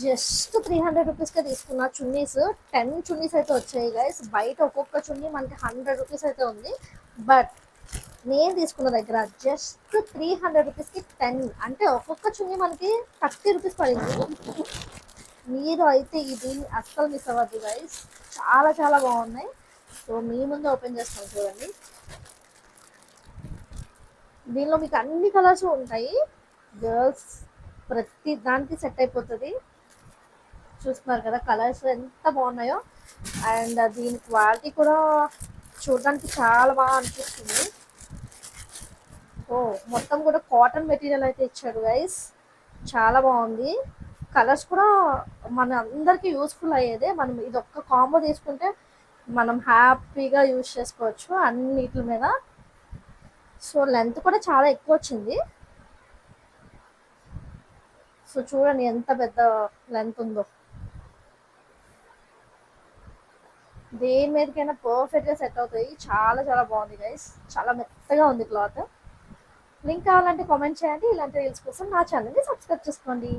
Just 300 రూపీస్కే తీసుకున్న చున్నీస్. 10 చున్నీస్ అయితే వచ్చాయి గైస్. బయట ఒక్కొక్క చున్నీ మనకి 100 రూపీస్ అయితే ఉంది. బట్ నేను తీసుకున్న దగ్గర జస్ట్ 300 రూపీస్కి 10, అంటే ఒక్కొక్క చున్నీ మనకి 30 రూపీస్ పడింది. మీరు అయితే ఇది అస్సలు మిస్ అవ్వద్దు గైస్, చాలా చాలా బాగున్నాయి. సో మీ ముందు ఓపెన్ చేస్తాను చూడండి. దీనిలో మీకు అన్ని కలర్స్ ఉంటాయి. గర్ల్స్ ప్రతి దానికి సెట్ అయిపోతుంది. చూస్తున్నారు కదా కలర్స్ ఎంత బాగున్నాయో. అండ్ దీని క్వాలిటీ కూడా చూడడానికి చాలా బాగా అనిపిస్తుంది. ఓ మొత్తం కూడా కాటన్ మెటీరియల్ అయితే ఇచ్చాడు గైస్, చాలా బాగుంది. కలర్స్ కూడా మన అందరికీ యూస్ఫుల్ అయ్యేదే. మనం ఇది ఒక్క కాంబో తీసుకుంటే మనం హ్యాపీగా యూజ్ చేసుకోవచ్చు అన్నిటి మీద. సో లెంత్ కూడా చాలా ఎక్కువ వచ్చింది. సో చూడండి ఎంత పెద్ద లెంత్ ఉందో. దేని మీదకైనా పర్ఫెక్ట్గా సెట్ అవుతాయి. చాలా చాలా బాగుంది గైస్, చాలా మెత్తగా ఉంది క్లాత్. లింక్ కావాలంటే కామెంట్ చేయండి. ఇలాంటి రీల్స్ కోసం నా ఛానల్ని సబ్స్క్రైబ్ చేసుకోండి.